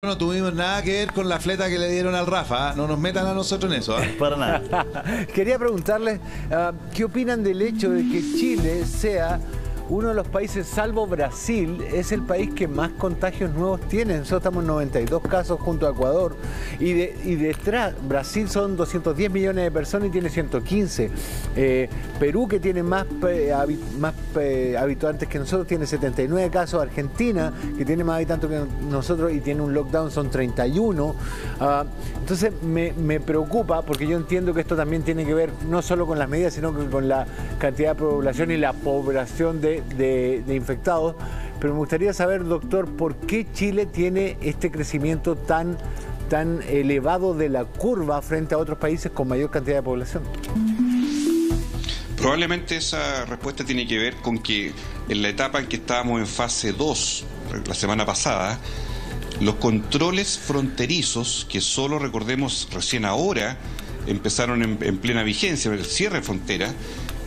No tuvimos nada que ver con la fleta que le dieron al Rafa, ¿eh? No nos metan a nosotros en eso, ¿eh? Para nada. Quería preguntarles, ¿qué opinan del hecho de que Chile sea uno de los países, salvo Brasil, es el país que más contagios nuevos tiene? Nosotros estamos en 92 casos junto a Ecuador. Y detrás, Brasil son 210 millones de personas y tiene 115. Perú, que tiene más habitantes que nosotros, tiene 79 casos. Argentina, que tiene más habitantes que nosotros y tiene un lockdown, son 31. Entonces me preocupa, porque yo entiendo que esto también tiene que ver no solo con las medidas, sino que con la cantidad de población y la población de infectados. Pero me gustaría saber, doctor, ¿por qué Chile tiene este crecimiento tan elevado de la curva frente a otros países con mayor cantidad de población? Probablemente esa respuesta tiene que ver con que en la etapa en que estábamos en fase 2, la semana pasada, los controles fronterizos, que solo recordemos recién ahora empezaron en plena vigencia, el cierre de frontera,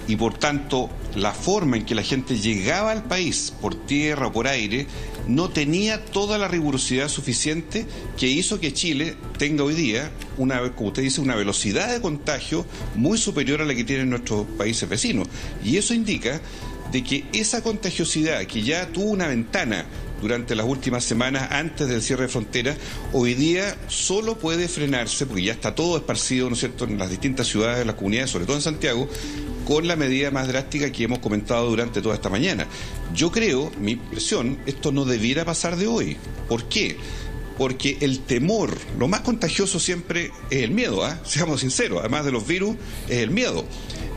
y por tanto la forma en que la gente llegaba al país por tierra o por aire no tenía toda la rigurosidad suficiente que hizo que Chile tenga hoy día, como usted dice, una velocidad de contagio muy superior a la que tienen nuestros países vecinos. Y eso indica de que esa contagiosidad que ya tuvo una ventana durante las últimas semanas antes del cierre de fronteras, hoy día solo puede frenarse, porque ya está todo esparcido, ¿no es cierto?, en las distintas ciudades, en las comunidades, sobre todo en Santiago, con la medida más drástica que hemos comentado durante toda esta mañana. Yo creo, mi impresión, esto no debiera pasar de hoy. ¿Por qué? Porque el temor, lo más contagioso siempre es el miedo, seamos sinceros, además de los virus, es el miedo.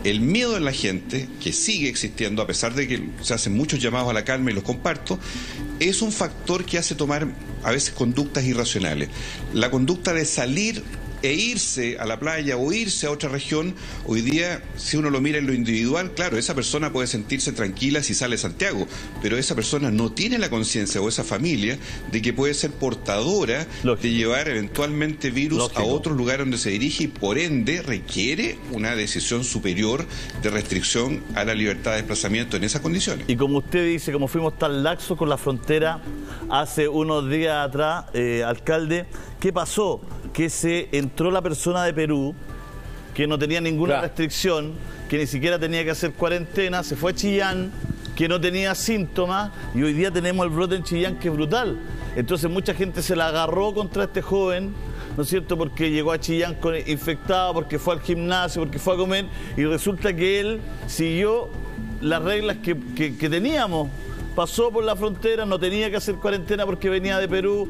El miedo en la gente, que sigue existiendo a pesar de que se hacen muchos llamados a la calma y los comparto, es un factor que hace tomar a veces conductas irracionales. La conducta de salir e irse a la playa o irse a otra región, hoy día, si uno lo mira en lo individual, claro, esa persona puede sentirse tranquila si sale a Santiago, pero esa persona no tiene la conciencia, o esa familia, de que puede ser portadora de llevar eventualmente virus a otro lugar donde se dirige, y por ende requiere una decisión superior de restricción a la libertad de desplazamiento en esas condiciones. Y como usted dice, como fuimos tan laxos con la frontera hace unos días atrás, alcalde, ¿qué pasó? Que se entró la persona de Perú, que no tenía ninguna restricción, que ni siquiera tenía que hacer cuarentena, se fue a Chillán, que no tenía síntomas, y hoy día tenemos el brote en Chillán, que es brutal. Entonces mucha gente se la agarró contra este joven, ¿no es cierto?, porque llegó a Chillán infectado, porque fue al gimnasio, porque fue a comer, y resulta que él siguió las reglas que teníamos. Pasó por la frontera, no tenía que hacer cuarentena porque venía de Perú,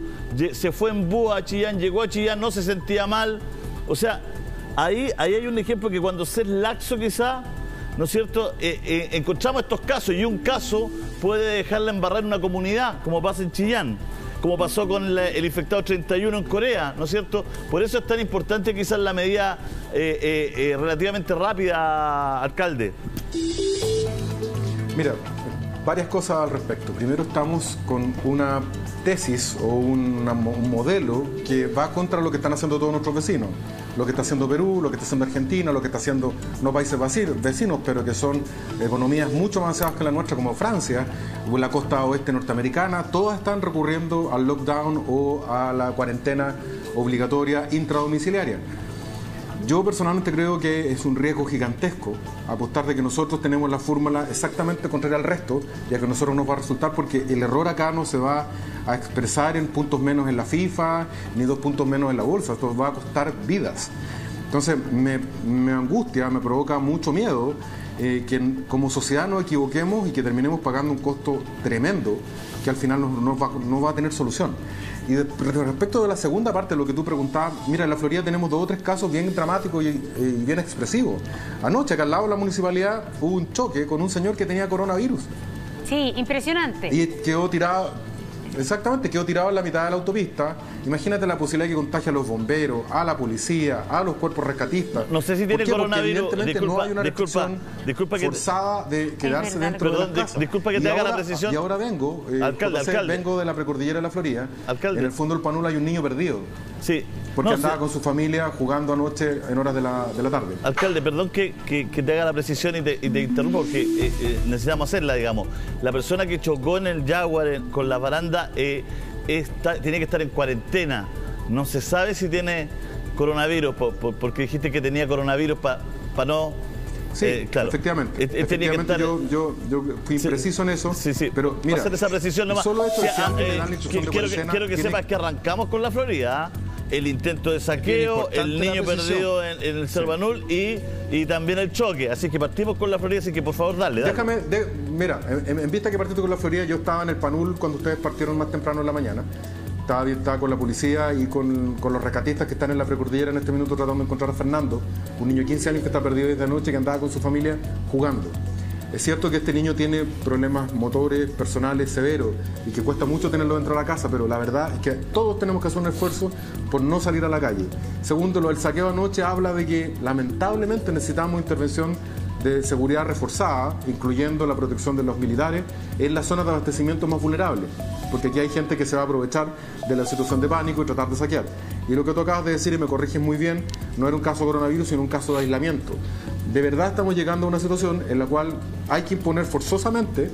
se fue en búho a Chillán, llegó a Chillán, no se sentía mal. O sea, ahí hay un ejemplo que cuando se es laxo quizá, ¿no es cierto?, encontramos estos casos, y un caso puede dejarla embarrar en una comunidad, como pasa en Chillán, como pasó con el infectado 31 en Corea, ¿no es cierto? Por eso es tan importante quizás la medida relativamente rápida, alcalde. Mira, varias cosas al respecto. Primero, estamos con una tesis o un modelo que va contra lo que están haciendo todos nuestros vecinos. Lo que está haciendo Perú, lo que está haciendo Argentina, lo que está haciendo no países vecinos, pero que son economías mucho más avanzadas que la nuestra, como Francia o la costa oeste norteamericana. Todas están recurriendo al lockdown o a la cuarentena obligatoria intradomiciliaria. Yo personalmente creo que es un riesgo gigantesco apostar de que nosotros tenemos la fórmula exactamente contraria al resto, ya que a nosotros nos va a resultar, porque el error acá no se va a expresar en puntos menos en la FIFA, ni 2 puntos menos en la bolsa. Esto va a costar vidas. Entonces me angustia, me provoca mucho miedo que como sociedad nos equivoquemos y que terminemos pagando un costo tremendo que al final no va a tener solución. Y respecto de la segunda parte de lo que tú preguntabas, mira, en la Florida tenemos 2 o 3 casos bien dramáticos y bien expresivos. Anoche, acá al lado de la municipalidad, hubo un choque con un señor que tenía coronavirus. Sí, impresionante. Y quedó tirado, exactamente, quedó tirado en la mitad de la autopista. Imagínate la posibilidad que contagie a los bomberos, a la policía, a los cuerpos rescatistas. No sé si tiene coronavirus. Porque evidentemente no hay una restricción forzada de quedarse dentro de la casa. Disculpa que te haga la precisión. Y ahora vengo, alcalde. vengo de la precordillera de la Florida. Alcalde. En el fondo del Panula hay un niño perdido. Sí. Porque andaba con su familia jugando anoche en horas de la tarde. Alcalde, perdón que te haga la precisión y te interrumpa, porque necesitamos hacerla, digamos. La persona que chocó en el Jaguar con la baranda tiene que estar en cuarentena. No se sabe si tiene coronavirus, porque dijiste que tenía coronavirus para no... Sí, claro. Efectivamente. Estar... yo fui impreciso en eso. Sí. Pero mira, hacer esa precisión nomás. Solo esto quiero que sepas que arrancamos con la Florida. El intento de saqueo, el niño perdido en el Cervanul y también el choque. Así que partimos con la Florida, así que por favor dale. Mira, en vista que partiste con la Florida, yo estaba en el Panul cuando ustedes partieron más temprano en la mañana. Estaba con la policía y con los rescatistas que están en la precordillera en este minuto tratando de encontrar a Fernando, un niño de 15 años que está perdido desde anoche, que andaba con su familia jugando. Es cierto que este niño tiene problemas motores, personales severos y que cuesta mucho tenerlo dentro de la casa, pero la verdad es que todos tenemos que hacer un esfuerzo por no salir a la calle. Segundo, lo del saqueo anoche habla de que lamentablemente necesitamos intervención de seguridad reforzada, incluyendo la protección de los militares, en las zonas de abastecimiento más vulnerables, porque aquí hay gente que se va a aprovechar de la situación de pánico y tratar de saquear. Y lo que tú acabas de decir, y me corriges muy bien, no era un caso de coronavirus, sino un caso de aislamiento. De verdad estamos llegando a una situación en la cual hay que imponer forzosamente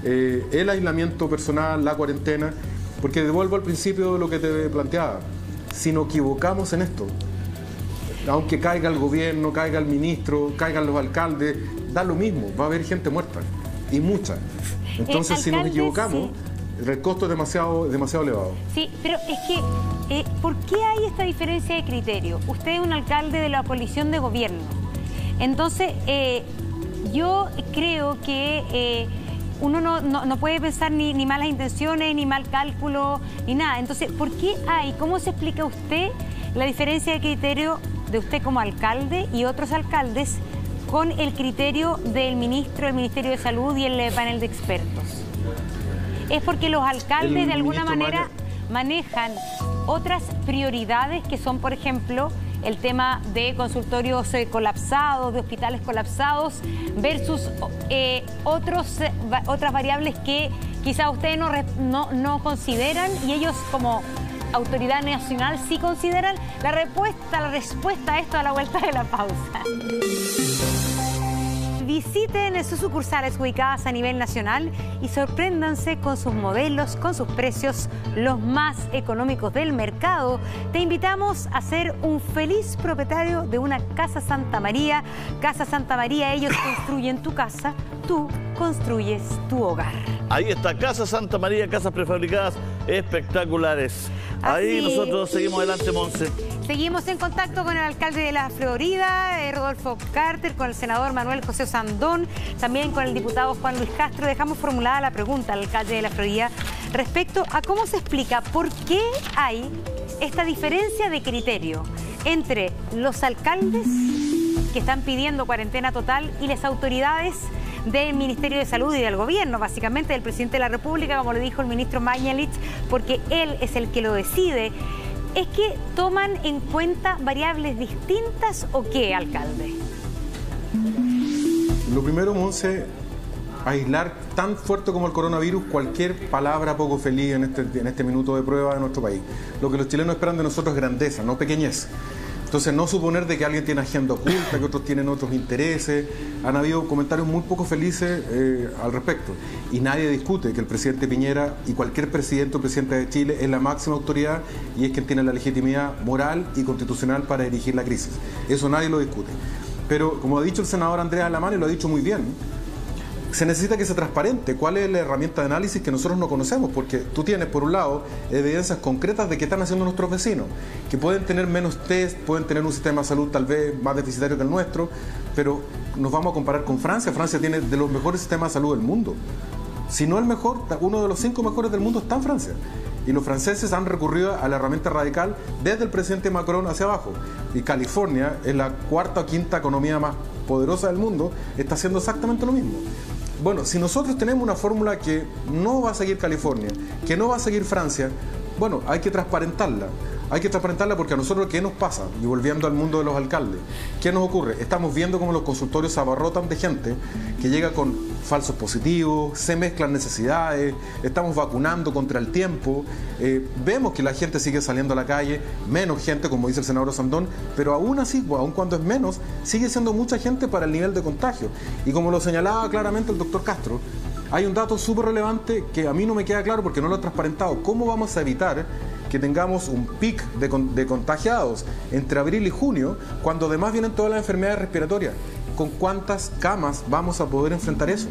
el aislamiento personal, la cuarentena, porque devuelvo al principio de lo que te planteaba. Si nos equivocamos en esto, aunque caiga el gobierno, caiga el ministro, caigan los alcaldes, da lo mismo, va a haber gente muerta, y mucha. Entonces, si nos equivocamos, sí, el costo es demasiado elevado. Sí, pero es que, ¿por qué hay esta diferencia de criterio? Usted es un alcalde de la coalición de gobierno. Entonces, yo creo que uno no puede pensar ni malas intenciones, ni mal cálculo, ni nada. Entonces, ¿por qué cómo se explica usted la diferencia de criterio de usted como alcalde y otros alcaldes con el criterio del ministro, del Ministerio de Salud y el panel de expertos? Es porque los alcaldes de alguna manera manejan otras prioridades que son, por ejemplo, el tema de consultorios colapsados, de hospitales colapsados, versus otras variables que quizá ustedes no consideran, y ellos como autoridad nacional sí consideran. La respuesta a esto a la vuelta de la pausa. Visiten sus sucursales ubicadas a nivel nacional y sorpréndanse con sus modelos, con sus precios los más económicos del mercado. Te invitamos a ser un feliz propietario de una Casa Santa María. Casa Santa María, ellos construyen tu casa, tú construyes tu hogar. Ahí está, Casa Santa María, casas prefabricadas espectaculares. Ahí nosotros seguimos adelante, Monse. Seguimos en contacto con el alcalde de la Florida, Rodolfo Carter, con el senador Manuel José Sandón, también con el diputado Juan Luis Castro. Dejamos formulada la pregunta al alcalde de la Florida respecto a cómo se explica por qué hay esta diferencia de criterio entre los alcaldes que están pidiendo cuarentena total y las autoridades del Ministerio de Salud y del gobierno, básicamente del presidente de la República, como le dijo el ministro Mañalich, porque él es el que lo decide. ¿Es que toman en cuenta variables distintas o qué, alcalde? Lo primero, Monse, aislar tan fuerte como el coronavirus cualquier palabra poco feliz en este minuto de prueba de nuestro país. Lo que los chilenos esperan de nosotros es grandeza, no pequeñez. Entonces, no suponer de que alguien tiene agenda oculta, que otros tienen otros intereses. Han habido comentarios muy poco felices al respecto. Y nadie discute que el presidente Piñera y cualquier presidente o presidenta de Chile es la máxima autoridad y es quien tiene la legitimidad moral y constitucional para dirigir la crisis. Eso nadie lo discute. Pero, como ha dicho el senador Andrés Alamán, y lo ha dicho muy bien, se necesita que sea transparente cuál es la herramienta de análisis que nosotros no conocemos, porque tú tienes, por un lado, evidencias concretas de qué están haciendo nuestros vecinos, que pueden tener menos test, pueden tener un sistema de salud tal vez más deficitario que el nuestro, pero nos vamos a comparar con Francia. Francia tiene de los mejores sistemas de salud del mundo. Si no el mejor, uno de los 5 mejores del mundo está en Francia. Y los franceses han recurrido a la herramienta radical desde el presidente Macron hacia abajo. Y California es la 4ª o 5ª economía más poderosa del mundo, está haciendo exactamente lo mismo. Bueno, si nosotros tenemos una fórmula que no va a seguir California, que no va a seguir Francia, bueno, hay que transparentarla. Hay que transparentarla porque a nosotros, ¿qué nos pasa? Y volviendo al mundo de los alcaldes, ¿qué nos ocurre? Estamos viendo cómo los consultorios se abarrotan de gente que llega con falsos positivos, se mezclan necesidades, estamos vacunando contra el tiempo, vemos que la gente sigue saliendo a la calle, menos gente, como dice el senador Sandón, pero aún así, aun cuando es menos, sigue siendo mucha gente para el nivel de contagio. Y como lo señalaba claramente el doctor Castro, hay un dato súper relevante que a mí no me queda claro porque no lo he transparentado. ¿Cómo vamos a evitar que tengamos un pic de contagiados entre abril y junio, cuando además vienen todas las enfermedades respiratorias? ¿Con cuántas camas vamos a poder enfrentar eso?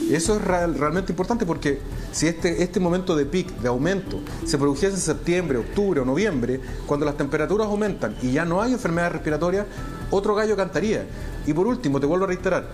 Eso es realmente importante, porque si este momento de pic, de aumento, se produjese en septiembre, octubre o noviembre, cuando las temperaturas aumentan y ya no hay enfermedades respiratorias, otro gallo cantaría. Y por último, te vuelvo a reiterar,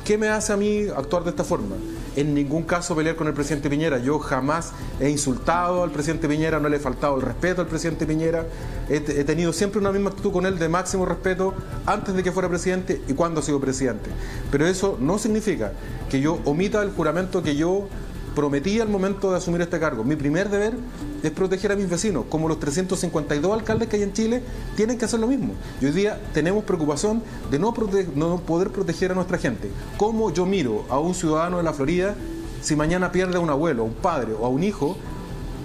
¿qué me hace a mí actuar de esta forma? En ningún caso pelear con el presidente Piñera. Yo jamás he insultado al presidente Piñera, no le he faltado el respeto al presidente Piñera. He tenido siempre una misma actitud con él de máximo respeto antes de que fuera presidente y cuando ha sido presidente. Pero eso no significa que yo omita el juramento que yo prometí al momento de asumir este cargo. Mi primer deber es proteger a mis vecinos, como los 352 alcaldes que hay en Chile tienen que hacer lo mismo. Y hoy día tenemos preocupación de no poder proteger a nuestra gente. ¿Cómo yo miro a un ciudadano de la Florida si mañana pierde a un abuelo, a un padre o a un hijo,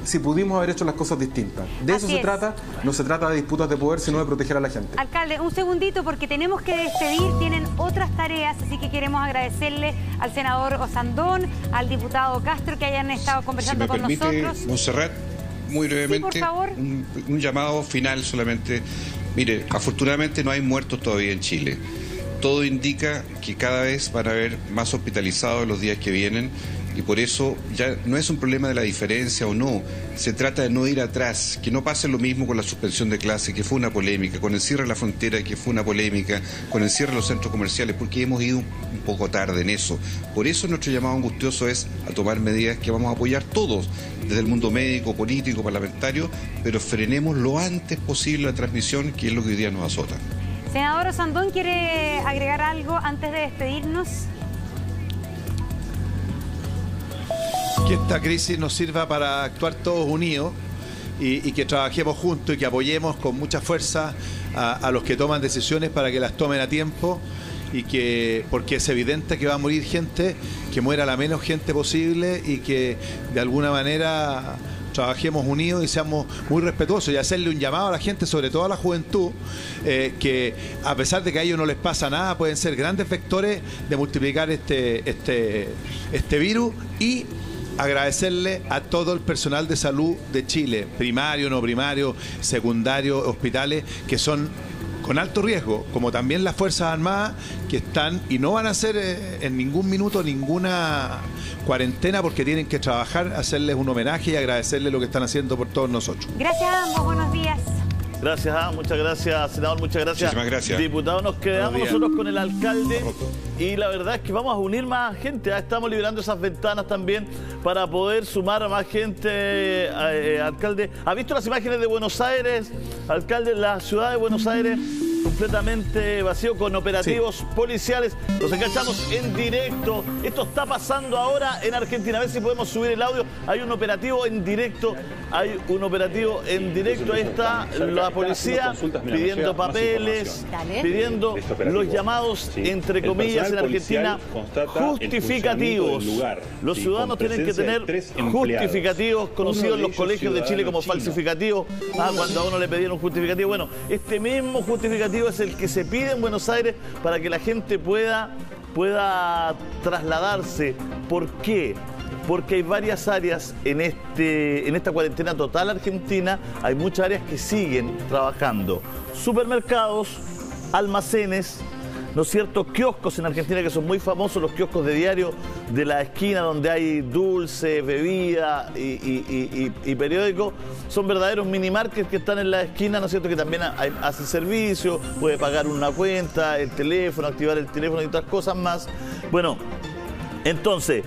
si pudimos haber hecho las cosas distintas? De eso se trata, no se trata de disputas de poder, sino de proteger a la gente. Alcalde, un segundito porque tenemos que despedir, tienen otras tareas, así que queremos agradecerle al senador Osandón, al diputado Castro que hayan estado conversando con nosotros. Si me permite, Montserrat, muy brevemente, sí, por favor. Un llamado final solamente. Mire, afortunadamente no hay muertos todavía en Chile. Todo indica que cada vez van a haber más hospitalizados en los días que vienen. Y por eso ya no es un problema de la diferencia o no, se trata de no ir atrás, que no pase lo mismo con la suspensión de clase, que fue una polémica, con el cierre de la frontera, que fue una polémica, con el cierre de los centros comerciales, porque hemos ido un poco tarde en eso. Por eso nuestro llamado angustioso es a tomar medidas que vamos a apoyar todos, desde el mundo médico, político, parlamentario, pero frenemos lo antes posible la transmisión, que es lo que hoy día nos azota. Senador Osandón, ¿quiere agregar algo antes de despedirnos? Que esta crisis nos sirva para actuar todos unidos y que trabajemos juntos y que apoyemos con mucha fuerza a los que toman decisiones para que las tomen a tiempo, y que, porque es evidente que va a morir gente, que muera la menos gente posible y que de alguna manera trabajemos unidos y seamos muy respetuosos, y hacerle un llamado a la gente, sobre todo a la juventud, que a pesar de que a ellos no les pasa nada, pueden ser grandes vectores de multiplicar este virus. Y agradecerle a todo el personal de salud de Chile, primario, no primario, secundario, hospitales, que son con alto riesgo, como también las Fuerzas Armadas, que están y no van a hacer en ningún minuto ninguna cuarentena, porque tienen que trabajar, hacerles un homenaje y agradecerles lo que están haciendo por todos nosotros. Gracias a ambos, buenos días. Gracias, muchas gracias, senador, muchas gracias. Muchísimas gracias. Diputado, nos quedamos nosotros con el alcalde y la verdad es que vamos a unir más gente. Estamos liberando esas ventanas también para poder sumar a más gente. Alcalde, ¿ha visto las imágenes de Buenos Aires? Alcalde, la ciudad de Buenos Aires completamente vacío, con operativos policiales. Los enganchamos en directo. Esto está pasando ahora en Argentina. A ver si podemos subir el audio. Hay un operativo en directo. Hay un operativo en directo. Ahí está la policía pidiendo papeles, pidiendo los llamados, entre comillas, en Argentina, justificativos. Los ciudadanos tienen que tener justificativos, conocidos en los colegios de Chile como falsificativos. Cuando a uno le pedían un justificativo. Bueno, este mismo justificativo es el que se pide en Buenos Aires para que la gente pueda trasladarse. ¿Por qué? Porque hay varias áreas en esta cuarentena total argentina, hay muchas áreas que siguen trabajando. Supermercados, almacenes, ¿no es cierto? Kioscos en Argentina que son muy famosos, los kioscos de diario de la esquina donde hay dulce, bebida y periódico. Son verdaderos mini markets que están en la esquina, ¿no es cierto? Que también hacen servicio, puede pagar una cuenta, el teléfono, activar el teléfono y otras cosas más. Bueno, entonces,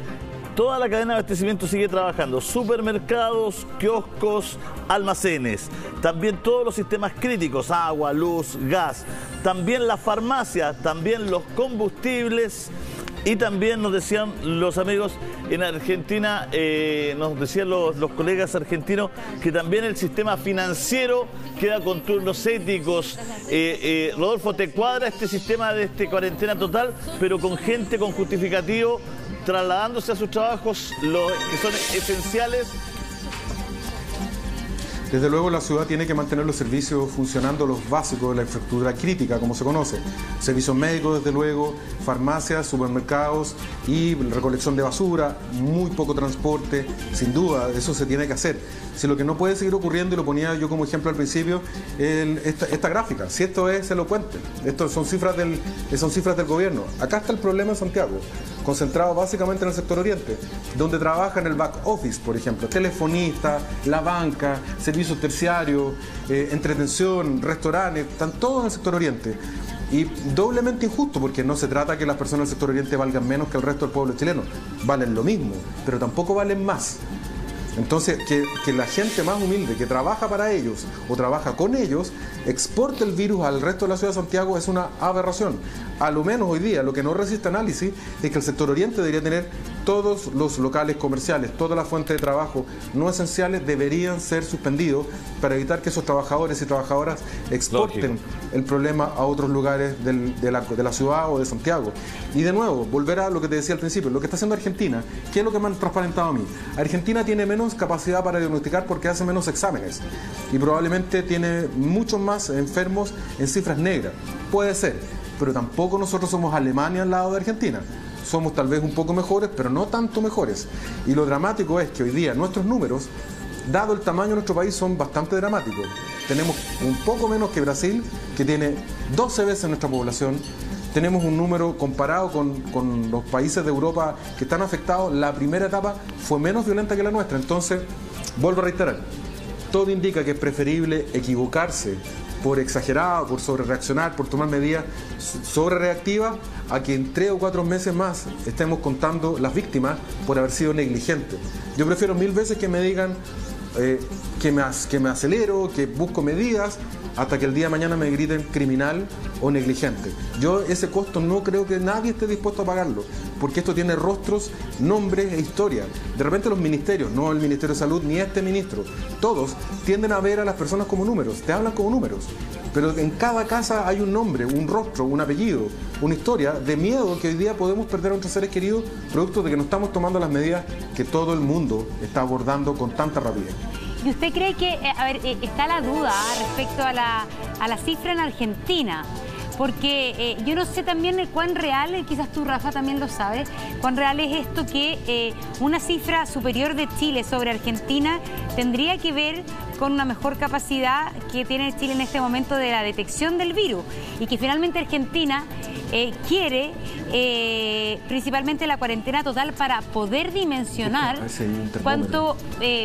toda la cadena de abastecimiento sigue trabajando. Supermercados, kioscos, almacenes. También todos los sistemas críticos, agua, luz, gas. También las farmacias, también los combustibles. Y también nos decían los amigos en Argentina, nos decían los colegas argentinos, que también el sistema financiero queda con turnos éticos. Rodolfo, ¿te cuadra este sistema de cuarentena total, pero con gente con justificativo, trasladándose a sus trabajos, los que son esenciales? Desde luego la ciudad tiene que mantener los servicios funcionando, los básicos de la infraestructura crítica, como se conoce. Servicios médicos, desde luego, farmacias, supermercados y recolección de basura, muy poco transporte, sin duda, eso se tiene que hacer. Si lo que no puede seguir ocurriendo, y lo ponía yo como ejemplo al principio, esta gráfica, si esto es elocuente, esto son cifras del gobierno. Acá está el problema en Santiago, concentrado básicamente en el sector oriente, donde trabaja en el back office, por ejemplo, telefonistas, la banca, servicios terciarios, entretención, restaurantes, están todos en el sector oriente. Y doblemente injusto, porque no se trata que las personas del sector oriente valgan menos que el resto del pueblo chileno, valen lo mismo, pero tampoco valen más. Entonces, que la gente más humilde que trabaja para ellos o trabaja con ellos exporte el virus al resto de la ciudad de Santiago es una aberración. A lo menos hoy día, lo que no resiste análisis es que el sector oriente debería tener todos los locales comerciales, todas las fuentes de trabajo no esenciales deberían ser suspendidos para evitar que esos trabajadores y trabajadoras exporten el problema a otros lugares de la ciudad o de Santiago. Y de nuevo, volver a lo que te decía al principio, lo que está haciendo Argentina, ¿qué es lo que me han transparentado a mí? Argentina tiene menos capacidad para diagnosticar porque hace menos exámenes y probablemente tiene muchos más enfermos en cifras negras. Puede ser, pero tampoco nosotros somos Alemania al lado de Argentina. Somos tal vez un poco mejores, pero no tanto mejores. Y lo dramático es que hoy día nuestros números, dado el tamaño de nuestro país, son bastante dramáticos. Tenemos un poco menos que Brasil, que tiene 12 veces nuestra población. Tenemos un número comparado con los países de Europa que están afectados. La primera etapa fue menos violenta que la nuestra. Entonces, vuelvo a reiterar, todo indica que es preferible equivocarse por exagerado, por sobrereaccionar, por tomar medidas sobrereactivas, a que en 3 o 4 meses más estemos contando las víctimas por haber sido negligentes. Yo prefiero 1000 veces que me digan que me acelero, que busco medidas, hasta que el día de mañana me griten criminal o negligente. Yo ese costo no creo que nadie esté dispuesto a pagarlo, porque esto tiene rostros, nombres e historia. De repente los ministerios, no el Ministerio de Salud ni este ministro, todos tienden a ver a las personas como números, te hablan como números. Pero en cada casa hay un nombre, un rostro, un apellido, una historia de miedo que hoy día podemos perder a nuestros seres queridos producto de que no estamos tomando las medidas que todo el mundo está abordando con tanta rapidez. ¿Y usted cree que, está la duda respecto a la cifra en Argentina? Porque yo no sé también cuán real, quizás tú, Rafa, también lo sabes, cuán real es esto que una cifra superior de Chile sobre Argentina tendría que ver con una mejor capacidad que tiene Chile en este momento de la detección del virus y que finalmente Argentina quiere principalmente la cuarentena total para poder dimensionar cuánto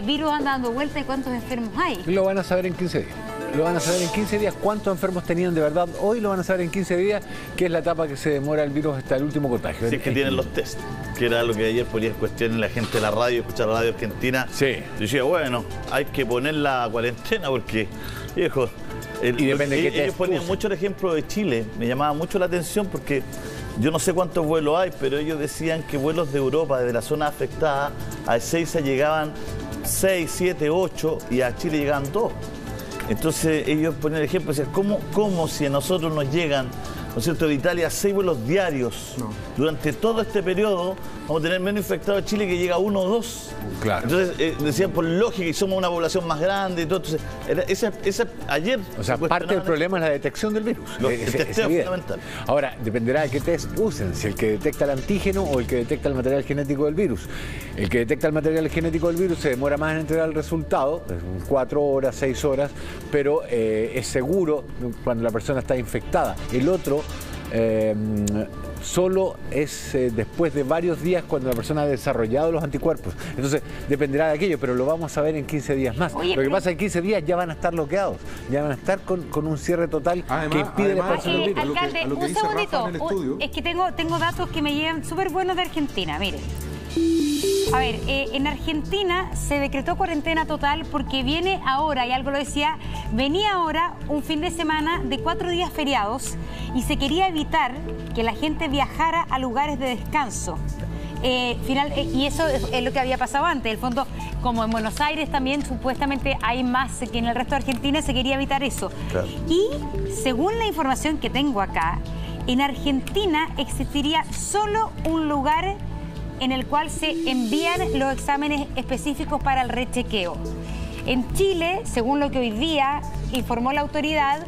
virus anda dando vuelta y cuántos enfermos hay. Lo van a saber en 15 días. Lo van a saber en 15 días cuántos enfermos tenían de verdad. Hoy lo van a saber en 15 días, que es la etapa que se demora el virus hasta el último contagio. Sí, es que tienen los test, que era lo que ayer ponía en cuestión la gente de la radio, escuchar la radio argentina. Sí. Decía, bueno, hay que poner la cuarentena porque, viejo, y depende de qué test ellos ponían usen. mucho el ejemplo de Chile. Me llamaba mucho la atención porque yo no sé cuántos vuelos hay, pero ellos decían que vuelos de Europa, desde la zona afectada, a Ezeiza llegaban 6, 7, 8 y a Chile llegaban 2. Entonces ellos ponían el ejemplo, decían, ¿cómo si a nosotros nos llegan, ¿no es cierto?, de Italia 6 vuelos diarios? No. Durante todo este periodo vamos a tener menos infectados en Chile que llega 1 o 2. Claro. Entonces decían por lógica y somos una población más grande y todo. Entonces, ayer... O sea, parte del problema es la detección del virus. El testeo es fundamental. Ahora, dependerá de qué test usen, si el que detecta el antígeno o el que detecta el material genético del virus. El que detecta el material genético del virus se demora más en entregar el resultado, 4 horas, 6 horas, pero es seguro cuando la persona está infectada. El otro solo es después de varios días cuando la persona ha desarrollado los anticuerpos. Entonces dependerá de aquello, pero lo vamos a ver en 15 días más. Oye, lo que pasa es que en 15 días ya van a estar bloqueados, ya van a estar con un cierre total que impide la expansión del virus. Alcalde, un segundito, es que tengo datos que me llegan súper buenos de Argentina, mire. A ver, en Argentina se decretó cuarentena total porque viene ahora, y algo lo decía, venía ahora un fin de semana de 4 días feriados y se quería evitar que la gente viajara a lugares de descanso. Y eso es lo que había pasado antes. En el fondo, como en Buenos Aires también supuestamente hay más que en el resto de Argentina, se quería evitar eso. Claro. Y según la información que tengo acá, en Argentina existiría solo un lugar en el cual se envían los exámenes específicos para el rechequeo. En Chile, según lo que hoy día informó la autoridad,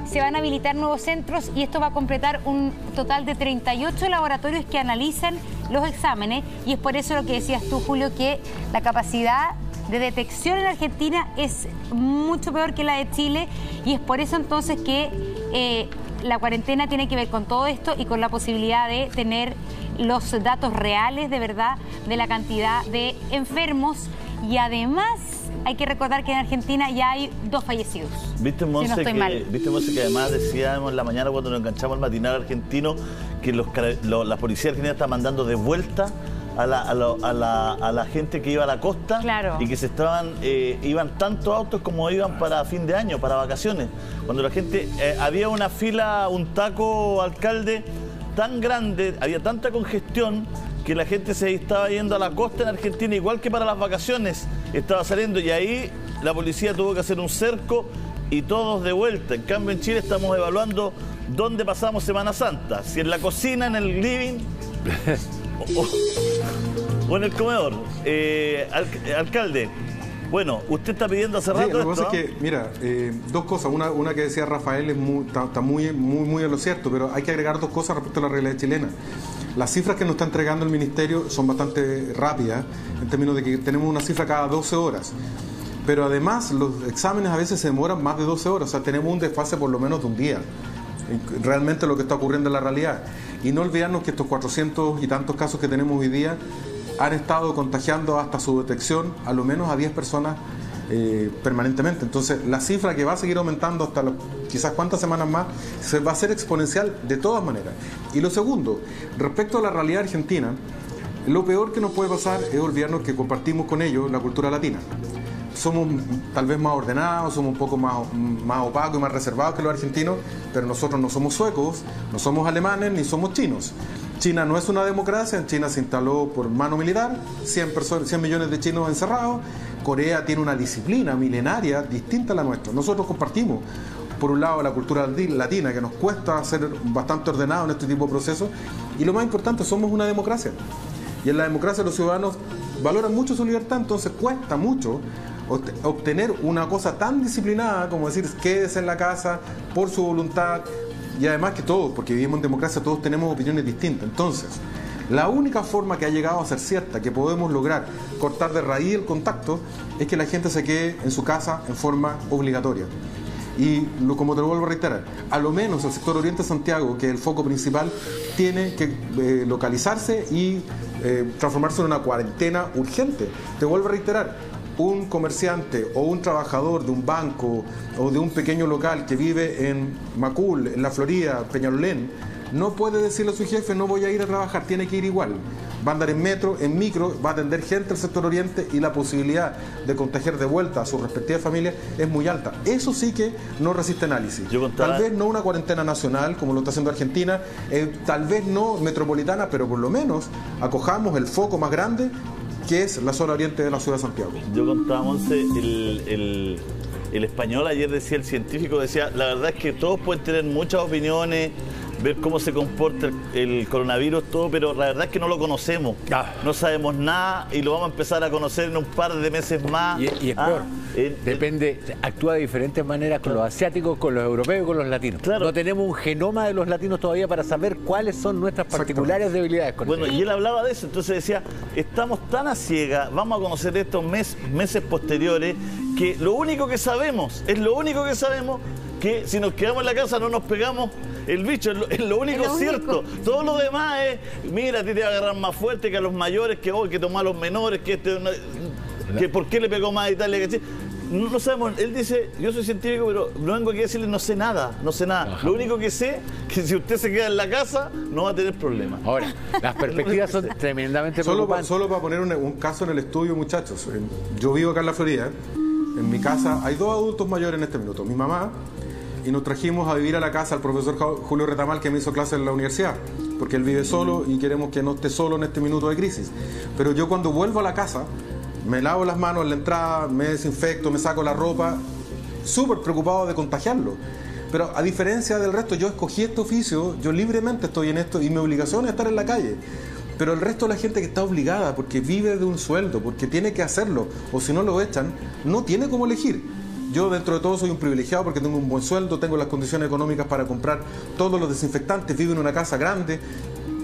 se van a habilitar nuevos centros y esto va a completar un total de 38 laboratorios que analizan los exámenes, y es por eso lo que decías tú, Julio, que la capacidad de detección en Argentina es mucho peor que la de Chile, y es por eso entonces que la cuarentena tiene que ver con todo esto y con la posibilidad de tener los datos reales de verdad de la cantidad de enfermos. Y además hay que recordar que en Argentina ya hay 2 fallecidos. ¿Viste, Monse, si no estoy mal? ¿Viste, Monse, que además decíamos en la mañana cuando nos enganchamos al matinal argentino que la policía argentina está mandando de vuelta a la gente que iba a la costa? Claro. Y que iban tantos autos como iban para fin de año, para vacaciones. Cuando la gente, había una fila, un taco, alcalde, tan grande, había tanta congestión que la gente se estaba yendo a la costa en Argentina, igual que para las vacaciones estaba saliendo, y ahí la policía tuvo que hacer un cerco y todos de vuelta. En cambio, en Chile estamos evaluando dónde pasamos Semana Santa, si en la cocina, en el living o en el comedor. Alcalde, bueno, usted está pidiendo hace rato lo que esto, pasa es que, mira, 2 cosas. Una que decía Rafael está muy a lo cierto, pero hay que agregar 2 cosas respecto a la realidad chilena. Las cifras que nos está entregando el Ministerio son bastante rápidas, en términos de que tenemos una cifra cada 12 horas. Pero además, los exámenes a veces se demoran más de 12 horas, o sea, tenemos un desfase por lo menos de un día. Realmente lo que está ocurriendo en la realidad. Y no olvidarnos que estos 400 y tantos casos que tenemos hoy día han estado contagiando hasta su detección a lo menos a 10 personas permanentemente. Entonces, la cifra que va a seguir aumentando hasta quizás cuántas semanas más, se va a ser exponencial de todas maneras. Y lo segundo, respecto a la realidad argentina, lo peor que nos puede pasar es olvidarnos que compartimos con ellos la cultura latina. Somos tal vez más ordenados, somos un poco más opacos y más reservados que los argentinos, pero nosotros no somos suecos, no somos alemanes, ni somos chinos. China no es una democracia, en China se instaló por mano militar, 100 millones de chinos encerrados. Corea tiene una disciplina milenaria distinta a la nuestra. Nosotros compartimos, por un lado, la cultura latina, que nos cuesta ser bastante ordenados en este tipo de procesos, y lo más importante, somos una democracia. Y en la democracia los ciudadanos valoran mucho su libertad, entonces cuesta mucho obtener una cosa tan disciplinada como decir, quédese en la casa por su voluntad. Y además que todos, porque vivimos en democracia, todos tenemos opiniones distintas. Entonces, la única forma que ha llegado a ser cierta, que podemos lograr cortar de raíz el contacto, es que la gente se quede en su casa en forma obligatoria. Y como te lo vuelvo a reiterar, a lo menos el sector Oriente Santiago, que es el foco principal, tiene que localizarse y transformarse en una cuarentena urgente. Te vuelvo a reiterar, un comerciante o un trabajador de un banco o de un pequeño local que vive en Macul, en la Florida, Peñalolén, no puede decirle a su jefe, no voy a ir a trabajar, tiene que ir igual. Va a andar en metro, en micro, va a atender gente del sector Oriente, y la posibilidad de contagiar de vuelta a su respectiva familia es muy alta. Eso sí que no resiste análisis. Tal vez no una cuarentena nacional como lo está haciendo Argentina, tal vez no metropolitana, pero por lo menos acojamos el foco más grande, que es la zona oriente de la ciudad de Santiago. Yo contaba, Monse, el español ayer decía, el científico decía, la verdad es que todos pueden tener muchas opiniones, ver cómo se comporta el coronavirus, todo, pero la verdad es que no lo conocemos. No sabemos nada y lo vamos a empezar a conocer en un par de meses más. Y es peor. Depende, actúa de diferentes maneras con los asiáticos, con los europeos y con los latinos. Claro. No tenemos un genoma de los latinos todavía para saber cuáles son nuestras particulares debilidades con Bueno, y él hablaba de eso, entonces decía, estamos tan a ciegas, vamos a conocer estos meses posteriores, que lo único que sabemos, que si nos quedamos en la casa no nos pegamos el bicho, es lo único cierto. Todo lo demás es, mira, a ti te va a agarrar más fuerte que a los mayores, que hoy, que tomó a los menores, que por qué le pegó más a Italia, que no sabemos. Él dice, yo soy científico, pero no vengo aquí a decirle, no sé nada. Ajá. Lo único que sé es que si usted se queda en la casa, no va a tener problemas. Ahora, las perspectivas son tremendamente preocupantes. Solo para poner un caso en el estudio, muchachos. Yo vivo acá en la Florida. En mi casa hay 2 adultos mayores en este minuto. Mi mamá, y nos trajimos a vivir a la casa al profesor Julio Retamal, que me hizo clase en la universidad, porque él vive solo y queremos que no esté solo en este minuto de crisis. Pero yo cuando vuelvo a la casa, me lavo las manos en la entrada, me desinfecto, me saco la ropa, súper preocupado de contagiarlo. Pero a diferencia del resto, yo escogí este oficio, yo libremente estoy en esto y mi obligación es estar en la calle. Pero el resto de la gente que está obligada, porque vive de un sueldo, porque tiene que hacerlo, o si no lo echan, no tiene cómo elegir. Yo dentro de todo soy un privilegiado porque tengo un buen sueldo, tengo las condiciones económicas para comprar todos los desinfectantes, vivo en una casa grande.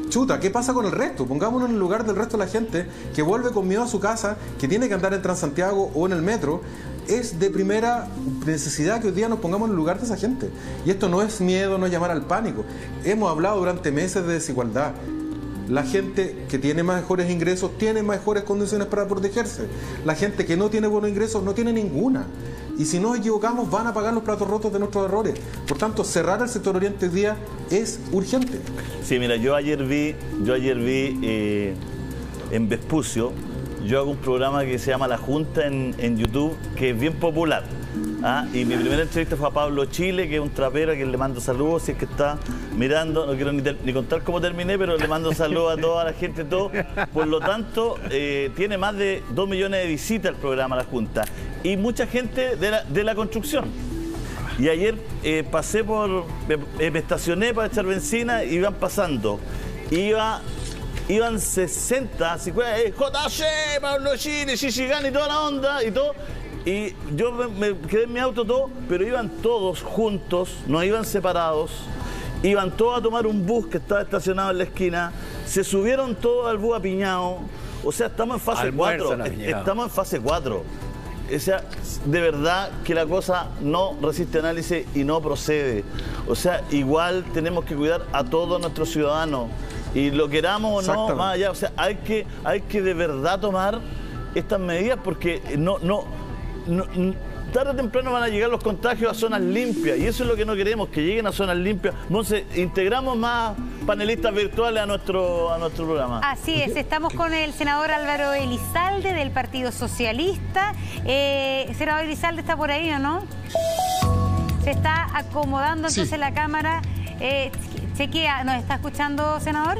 Chuta, ¿qué pasa con el resto? Pongámonos en el lugar del resto de la gente que vuelve con miedo a su casa, que tiene que andar en Transantiago o en el metro. Es de primera necesidad que hoy día nos pongamos en el lugar de esa gente. Y esto no es miedo, no es llamar al pánico. Hemos hablado durante meses de desigualdad. La gente que tiene mejores ingresos tiene mejores condiciones para protegerse. La gente que no tiene buenos ingresos no tiene ninguna. Y si nos equivocamos van a pagar los platos rotos de nuestros errores. Por tanto, cerrar el sector oriente hoy día es urgente. Sí, mira, yo ayer vi en Vespucio, yo hago un programa que se llama La Junta en YouTube, que es bien popular. Y mi primera entrevista fue a Pablo Chile, que es un trapero, a quien le mando saludos, si es que está mirando. No quiero ni contar cómo terminé, pero le mando saludos a toda la gente, todo. Por lo tanto, tiene más de 2 millones de visitas el programa La Junta. Y mucha gente de la construcción. Y ayer pasé me estacioné para echar benzina y iban pasando. Iban 60, 50, JC, Pablo Chile, Chichigán y toda la onda y todo. Y yo me quedé en mi auto todo, pero iban todos juntos, no iban separados, iban todos a tomar un bus que estaba estacionado en la esquina, se subieron todos al bus apiñado. O sea, estamos en fase 4. Estamos en fase 4. O sea, de verdad que la cosa no resiste análisis y no procede. O sea, igual tenemos que cuidar a todos nuestros ciudadanos. Y lo queramos o no, más allá. O sea, hay que de verdad tomar estas medidas porque tarde o temprano van a llegar los contagios a zonas limpias y eso es lo que no queremos, que lleguen a zonas limpias. Entonces, integramos más panelistas virtuales a nuestro programa. Así es, estamos con el senador Álvaro Elizalde del Partido Socialista. Senador Elizalde, ¿está por ahí o no? Se está acomodando entonces la cámara. Chequea, ¿nos está escuchando, senador?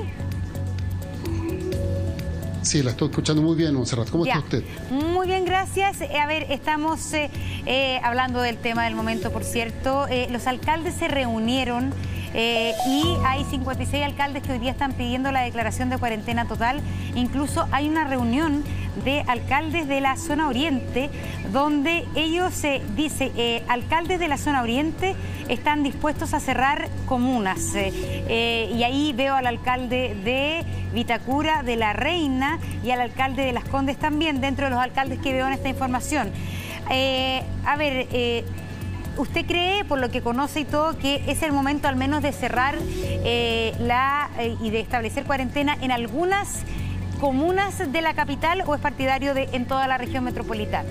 Sí, la estoy escuchando muy bien, Montserrat. ¿Cómo está usted? Muy bien, gracias. A ver, estamos hablando del tema del momento, por cierto. Los alcaldes se reunieron y hay 56 alcaldes que hoy día están pidiendo la declaración de cuarentena total. Incluso hay una reunión de alcaldes de la zona oriente donde ellos alcaldes de la zona oriente están dispuestos a cerrar comunas. Y ahí veo al alcalde de Vitacura, de La Reina, y al alcalde de Las Condes también, dentro de los alcaldes que veo en esta información. ¿Usted cree, por lo que conoce y todo, que es el momento al menos de cerrar y de establecer cuarentena en algunas comunas de la capital o es partidario de en toda la región metropolitana?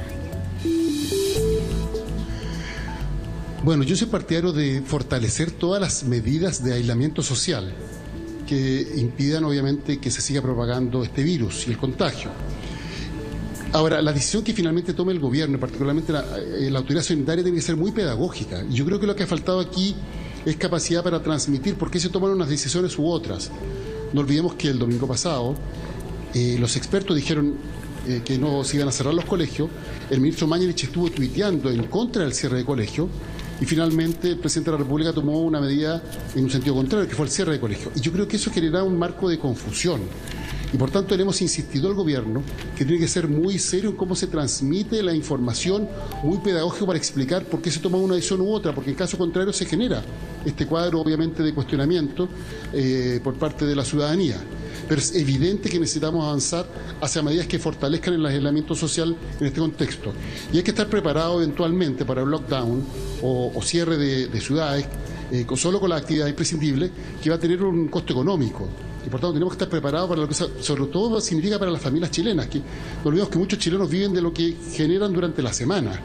Bueno, yo soy partidario de fortalecer todas las medidas de aislamiento social que impidan, obviamente, que se siga propagando este virus y el contagio. Ahora, la decisión que finalmente tome el gobierno, particularmente la autoridad sanitaria, tiene que ser muy pedagógica. Y yo creo que lo que ha faltado aquí es capacidad para transmitir por qué se toman unas decisiones u otras. No olvidemos que el domingo pasado los expertos dijeron que no se iban a cerrar los colegios. El ministro Mañalich estuvo tuiteando en contra del cierre de colegios. Y finalmente el presidente de la República tomó una medida en un sentido contrario, que fue el cierre de colegios. Y yo creo que eso genera un marco de confusión. Y por tanto le hemos insistido al gobierno que tiene que ser muy serio en cómo se transmite la información, muy pedagógico para explicar por qué se toma una decisión u otra, porque en caso contrario se genera este cuadro obviamente de cuestionamiento por parte de la ciudadanía. Pero es evidente que necesitamos avanzar hacia medidas que fortalezcan el aislamiento social en este contexto. Y hay que estar preparado eventualmente para un lockdown o cierre de ciudades, solo con las actividades imprescindibles, que va a tener un costo económico. Y por tanto tenemos que estar preparados para lo que sobre todo significa para las familias chilenas, que no olvidemos que muchos chilenos viven de lo que generan durante la semana.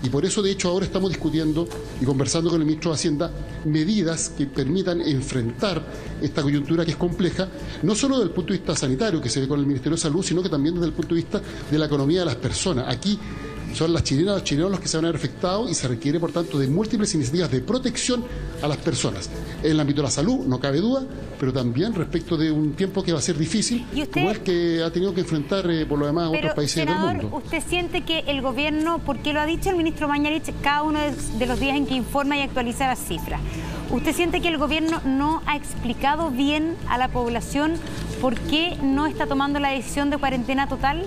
Y por eso, de hecho, ahora estamos discutiendo y conversando con el ministro de Hacienda medidas que permitan enfrentar esta coyuntura que es compleja, no solo desde el punto de vista sanitario, que se ve con el Ministerio de Salud, sino que también desde el punto de vista de la economía de las personas. Aquí son las chilenas, los chilenos los que se van a ver afectados y se requiere, por tanto, de múltiples iniciativas de protección a las personas. En el ámbito de la salud, no cabe duda, pero también respecto de un tiempo que va a ser difícil, como el que ha tenido que enfrentar por lo demás otros países senador, del mundo. ¿Usted siente que el gobierno, porque lo ha dicho el ministro Mañalich cada uno de los días en que informa y actualiza las cifras, ¿usted siente que el gobierno no ha explicado bien a la población por qué no está tomando la decisión de cuarentena total?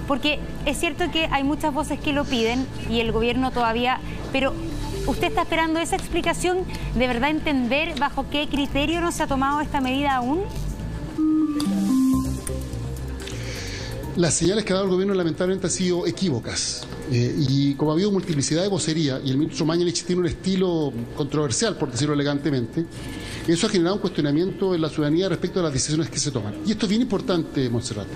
Porque es cierto que hay muchas voces que lo piden y el gobierno todavía, pero ¿usted está esperando esa explicación? ¿De verdad entender bajo qué criterio no se ha tomado esta medida aún? Las señales que ha dado el gobierno lamentablemente han sido equívocas. Y como ha habido multiplicidad de vocería y el ministro Mañalich tiene un estilo controversial, por decirlo elegantemente, eso ha generado un cuestionamiento en la ciudadanía respecto a las decisiones que se toman. Y esto es bien importante, Montserrat,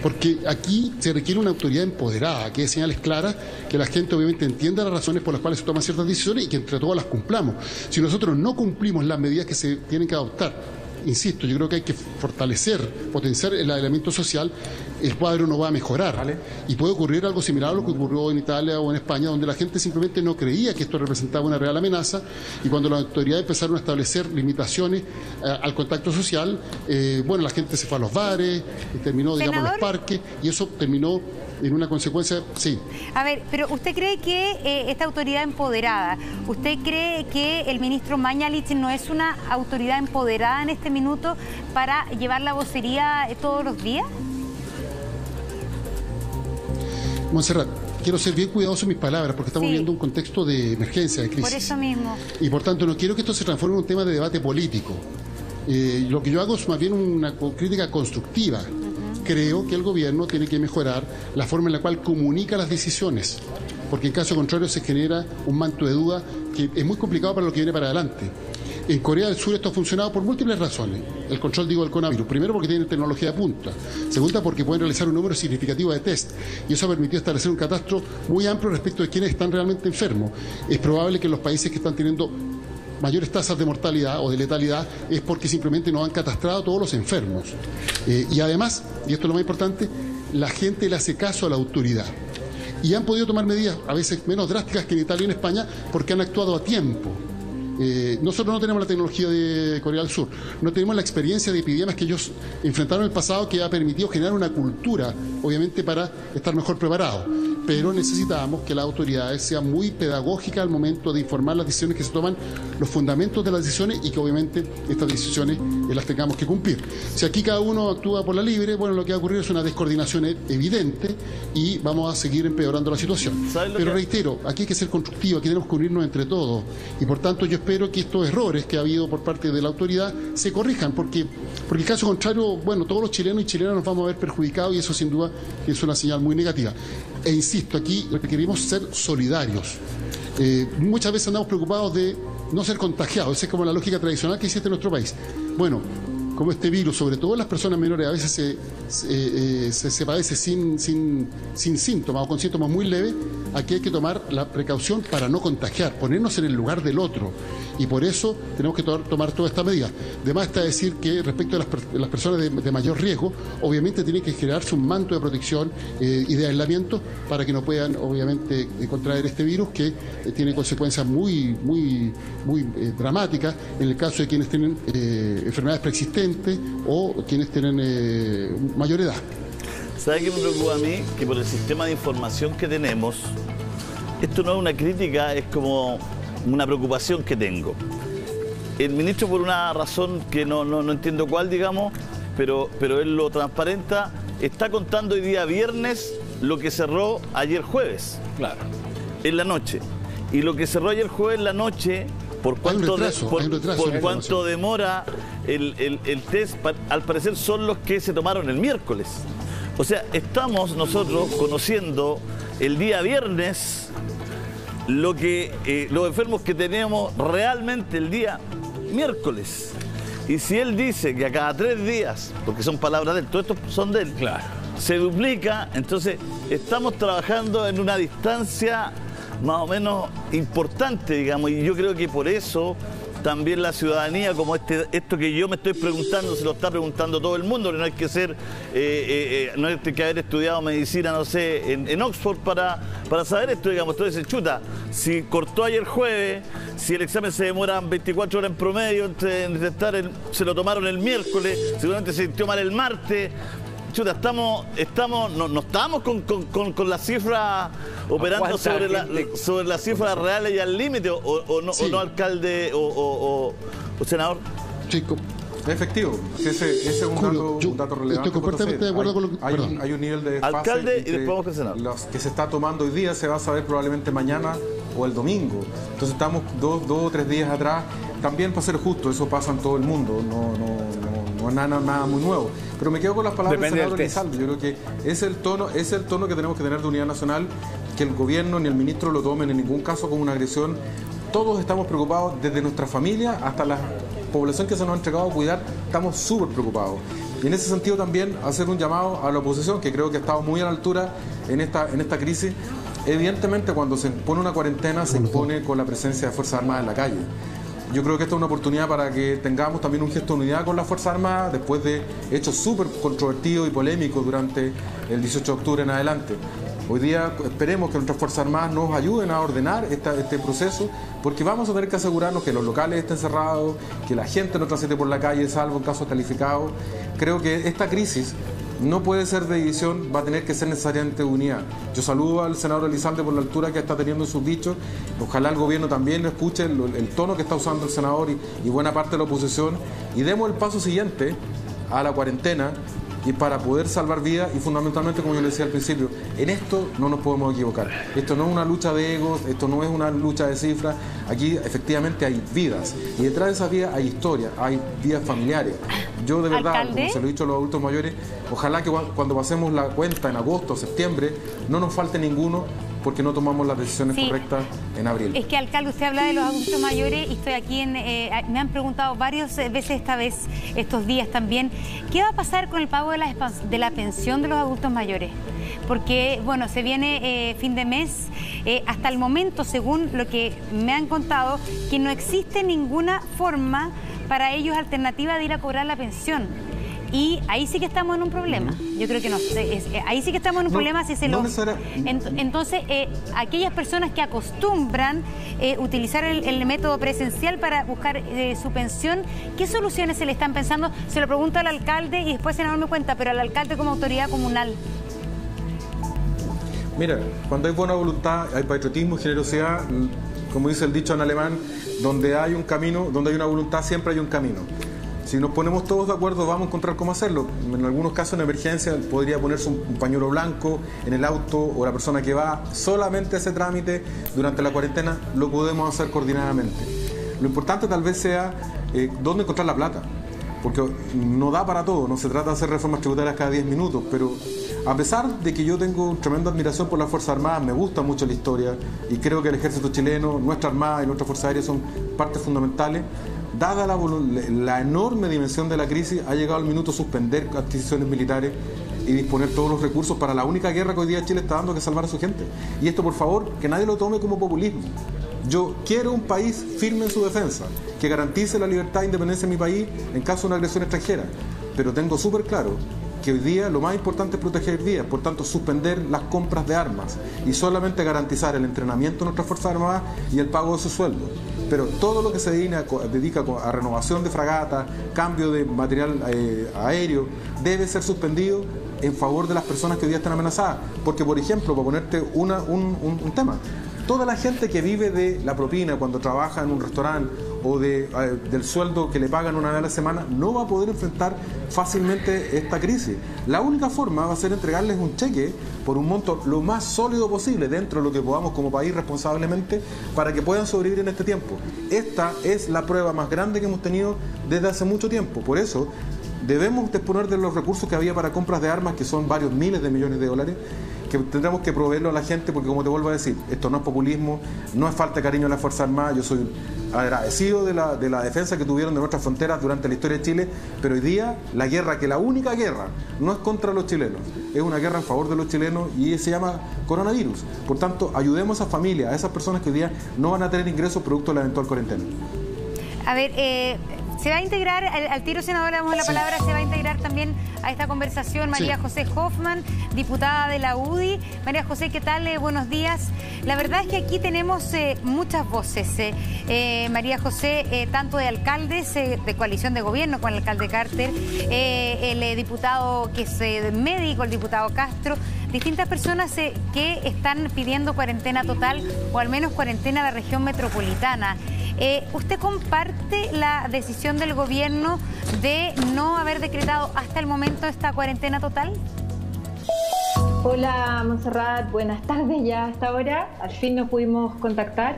porque aquí se requiere una autoridad empoderada, que dé señales claras, que la gente obviamente entienda las razones por las cuales se toman ciertas decisiones y que entre todas las cumplamos. Si nosotros no cumplimos las medidas que se tienen que adoptar, insisto, yo creo que hay que fortalecer, potenciar el aislamiento social, el cuadro no va a mejorar. ¿Vale? Y puede ocurrir algo similar a lo que ocurrió en Italia o en España, donde la gente simplemente no creía que esto representaba una real amenaza, y cuando las autoridades empezaron a establecer limitaciones al contacto social, bueno, la gente se fue a los bares, terminó, digamos, en los parques, y eso terminó en una consecuencia, sí. A ver, pero ¿usted cree que esta autoridad empoderada, usted cree que el ministro Mañalich no es una autoridad empoderada en este minuto para llevar la vocería todos los días? Montserrat, quiero ser bien cuidadoso en mis palabras porque estamos viviendo un contexto de emergencia, de crisis. Por eso mismo. Y por tanto no quiero que esto se transforme en un tema de debate político. Lo que yo hago es más bien una crítica constructiva. Creo que el gobierno tiene que mejorar la forma en la cual comunica las decisiones, porque en caso contrario se genera un manto de duda que es muy complicado para lo que viene para adelante. En Corea del Sur esto ha funcionado por múltiples razones. El control, digo, del coronavirus. Primero, porque tienen tecnología de punta. Segunda, porque pueden realizar un número significativo de test. Y eso ha permitido establecer un catastro muy amplio respecto de quienes están realmente enfermos. Es probable que en los países que están teniendo mayores tasas de mortalidad o de letalidad es porque simplemente no han catastrado todos los enfermos. Y además, y esto es lo más importante, la gente le hace caso a la autoridad. Y han podido tomar medidas a veces menos drásticas que en Italia y en España porque han actuado a tiempo. Nosotros no tenemos la tecnología de Corea del Sur, no tenemos la experiencia de epidemias que ellos enfrentaron en el pasado, que ha permitido generar una cultura, obviamente, para estar mejor preparados. Pero necesitamos que las autoridades sean muy pedagógicas al momento de informar las decisiones que se toman, los fundamentos de las decisiones, y que obviamente estas decisiones las tengamos que cumplir. Si aquí cada uno actúa por la libre, bueno, lo que va a ocurrir es una descoordinación evidente y vamos a seguir empeorando la situación. Pero reitero, aquí hay que ser constructivo, aquí tenemos que unirnos entre todos, y por tanto yo espero que estos errores que ha habido por parte de la autoridad se corrijan, porque en caso contrario, bueno, todos los chilenos y chilenas nos vamos a ver perjudicados, y eso sin duda es una señal muy negativa. E insisto, aquí requerimos ser solidarios. Muchas veces andamos preocupados de no ser contagiados. Esa es como la lógica tradicional que existe en nuestro país. Bueno, como este virus, sobre todo en las personas menores, a veces se padece sin síntomas o con síntomas muy leves, aquí hay que tomar la precaución para no contagiar, ponernos en el lugar del otro. Y por eso tenemos que tomar toda esta medida. Además está decir que respecto a las personas de mayor riesgo, obviamente tiene que generarse un manto de protección y de aislamiento para que no puedan, obviamente, contraer este virus que tiene consecuencias muy dramáticas en el caso de quienes tienen enfermedades preexistentes o quienes tienen mayor edad. ¿Sabe qué me preocupa a mí? Que por el sistema de información que tenemos, esto no es una crítica, es como una preocupación que tengo. El ministro, por una razón que no entiendo cuál, digamos, pero él lo transparenta, está contando hoy día viernes lo que cerró ayer jueves. Claro. En la noche. Y lo que cerró ayer jueves en la noche, por cuánto demora el test, al parecer son los que se tomaron el miércoles. O sea, estamos nosotros conociendo el día viernes lo que los enfermos que tenemos realmente el día miércoles. Y si él dice que a cada 3 días, porque son palabras de él, todo esto son de él, claro, se duplica, entonces estamos trabajando en una distancia más o menos importante, digamos, y yo creo que por eso también la ciudadanía, como esto que yo me estoy preguntando, se lo está preguntando todo el mundo, que no hay que ser, no hay que haber estudiado medicina, no sé, en Oxford para saber esto, digamos. Entonces, chuta, si cortó ayer jueves, si el examen se demora 24 horas en promedio, se lo tomaron el miércoles, seguramente se sintió mal el martes. Chuta, no estamos con las cifras operando sobre las cifras reales y al límite, o no, alcalde o senador. Chico. Efectivo, ese es un dato relevante. Estoy completamente de acuerdo con lo que... Hay un nivel de desfase. Alcalde y después vamos al senador. Los que se está tomando hoy día se va a saber probablemente mañana o el domingo. Entonces estamos 2 o 3 días atrás. También, para ser justo, eso pasa en todo el mundo, no es nada muy nuevo. Pero me quedo con las palabras del senador Elizalde. Yo creo que es el tono que tenemos que tener de unidad nacional, que el gobierno ni el ministro lo tomen en ningún caso como una agresión. Todos estamos preocupados, desde nuestra familia hasta la población que se nos ha entregado a cuidar, estamos súper preocupados. Y en ese sentido también hacer un llamado a la oposición, que creo que ha estado muy a la altura en esta crisis. Evidentemente, cuando se impone una cuarentena, se impone con la presencia de Fuerzas Armadas en la calle. Yo creo que esta es una oportunidad para que tengamos también un gesto de unidad con las Fuerzas Armadas después de hechos súper controvertidos y polémicos durante el 18 de octubre en adelante. Hoy día esperemos que nuestras Fuerzas Armadas nos ayuden a ordenar este proceso, porque vamos a tener que asegurarnos que los locales estén cerrados, que la gente no transite por la calle, salvo en casos calificados. Creo que esta crisis no puede ser de división, va a tener que ser necesariamente unidad. Yo saludo al senador Elizalde por la altura que está teniendo en sus dichos. Ojalá el gobierno también escuche el tono que está usando el senador y buena parte de la oposición, y demos el paso siguiente a la cuarentena, y para poder salvar vidas, y fundamentalmente, como yo le decía al principio, en esto no nos podemos equivocar. Esto no es una lucha de egos, esto no es una lucha de cifras. Aquí efectivamente hay vidas, y detrás de esas vidas hay historias, hay vidas familiares. Yo de verdad, ¿Alcalde? como se lo he dicho a los adultos mayores, ojalá que cuando pasemos la cuenta en agosto o septiembre, no nos falte ninguno, porque no tomamos las decisiones correctas en abril. Es que, alcalde, usted habla de los adultos mayores y estoy aquí me han preguntado varias veces estos días también, ¿qué va a pasar con el pago de la pensión de los adultos mayores? Porque, bueno, se viene fin de mes. Hasta el momento, según lo que me han contado, que no existe ninguna forma para ellos alternativa de ir a cobrar la pensión. Y ahí sí que estamos en un problema. Yo creo que no. Ahí sí que estamos en un problema si se lo... Entonces, aquellas personas que acostumbran utilizar el método presencial para buscar su pensión, ¿qué soluciones se le están pensando? Se lo pregunto al alcalde y después senador me cuenta, pero al alcalde como autoridad comunal. Mira, cuando hay buena voluntad, hay patriotismo, generosidad, como dice el dicho en alemán, donde hay un camino, donde hay una voluntad, siempre hay un camino. Si nos ponemos todos de acuerdo, vamos a encontrar cómo hacerlo. En algunos casos, en emergencia, podría ponerse un pañuelo blanco en el auto, o la persona que va solamente a ese trámite durante la cuarentena, lo podemos hacer coordinadamente. Lo importante tal vez sea dónde encontrar la plata, porque no da para todo, no se trata de hacer reformas tributarias cada 10 minutos, pero a pesar de que yo tengo tremenda admiración por las Fuerzas Armadas, me gusta mucho la historia y creo que el ejército chileno, nuestra Armada y nuestras Fuerzas Aéreas son partes fundamentales. Dada la enorme dimensión de la crisis, ha llegado el minuto de suspender adquisiciones militares y disponer todos los recursos para la única guerra que hoy día Chile está dando, que es salvar a su gente. Y esto, por favor, que nadie lo tome como populismo. Yo quiero un país firme en su defensa, que garantice la libertad e independencia de mi país en caso de una agresión extranjera. Pero tengo súper claro que hoy día lo más importante es proteger vidas, por tanto suspender las compras de armas y solamente garantizar el entrenamiento de nuestras Fuerzas Armadas y el pago de sus sueldos. Pero todo lo que se dedica a renovación de fragatas, cambio de material aéreo, debe ser suspendido en favor de las personas que hoy día están amenazadas. Porque, por ejemplo, para ponerte un tema, toda la gente que vive de la propina cuando trabaja en un restaurante o del sueldo que le pagan una vez a la semana, no va a poder enfrentar fácilmente esta crisis. La única forma va a ser entregarles un cheque por un monto lo más sólido posible dentro de lo que podamos como país responsablemente, para que puedan sobrevivir en este tiempo. Esta es la prueba más grande que hemos tenido desde hace mucho tiempo. Por eso debemos disponer de los recursos que había para compras de armas, que son varios miles de millones de dólares, que tendremos que proveerlo a la gente, porque, como te vuelvo a decir, esto no es populismo, no es falta de cariño a las Fuerzas Armadas. Yo soy agradecido de la defensa que tuvieron de nuestras fronteras durante la historia de Chile, pero hoy día la guerra, que la única guerra no es contra los chilenos, es una guerra en favor de los chilenos, y se llama coronavirus. Por tanto, ayudemos a esas familias, a esas personas que hoy día no van a tener ingresos producto de la eventual cuarentena. A ver, se va a integrar, al tiro senador le damos la palabra, se va a integrar también a esta conversación María José Hoffman, diputada de la UDI. María José, ¿qué tal? Buenos días. La verdad es que aquí tenemos muchas voces, María José, tanto de alcaldes de coalición de gobierno con el alcalde Carter, el diputado que es médico, el diputado Castro, distintas personas que están pidiendo cuarentena total o al menos cuarentena en la región metropolitana. ¿Usted comparte la decisión del gobierno de no haber decretado hasta el momento esta cuarentena total? Hola Montserrat, buenas tardes ya a esta hora, al fin nos pudimos contactar.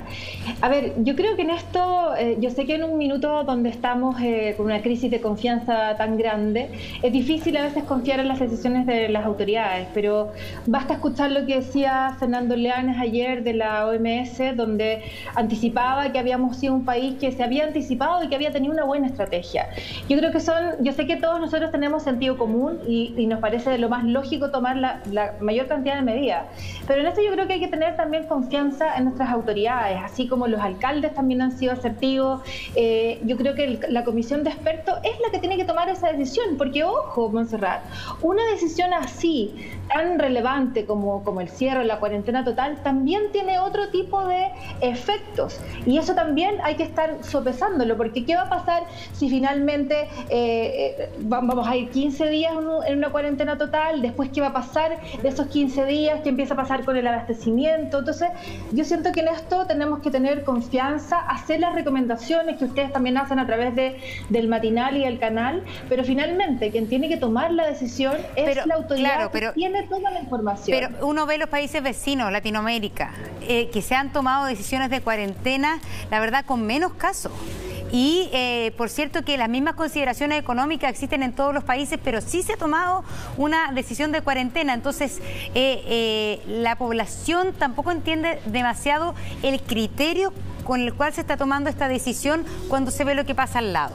A ver, yo creo que en esto, yo sé que en un minuto donde estamos con una crisis de confianza tan grande, es difícil a veces confiar en las decisiones de las autoridades, pero basta escuchar lo que decía Fernando Leanes ayer de la OMS, donde anticipaba que habíamos sido un país que se había anticipado y que había tenido una buena estrategia. Yo creo que yo sé que todos nosotros tenemos sentido común y nos parece de lo más lógico tomar la mayor cantidad de medidas, pero en esto yo creo que hay que tener también confianza en nuestras autoridades, así como los alcaldes también han sido asertivos. Yo creo que la comisión de expertos es la que tiene que tomar esa decisión, porque ojo, Montserrat, una decisión así, tan relevante como el cierre, la cuarentena total, también tiene otro tipo de efectos, y eso también hay que estar sopesándolo, porque ¿qué va a pasar si finalmente vamos a ir 15 días en una cuarentena total? Después, ¿qué va a pasar de esos 15 días? ¿Qué empieza a pasar con el abastecimiento? Entonces, yo siento que en esto tenemos que tener confianza, hacer las recomendaciones que ustedes también hacen a través del matinal y el canal, pero finalmente quien tiene que tomar la decisión es la autoridad, que tiene toda la información. Pero uno ve los países vecinos, Latinoamérica, que se han tomado decisiones de cuarentena, la verdad, con menos casos. Y por cierto que las mismas consideraciones económicas existen en todos los países, pero sí se ha tomado una decisión de cuarentena. Entonces, la población tampoco entiende demasiado el criterio con el cual se está tomando esta decisión cuando se ve lo que pasa al lado.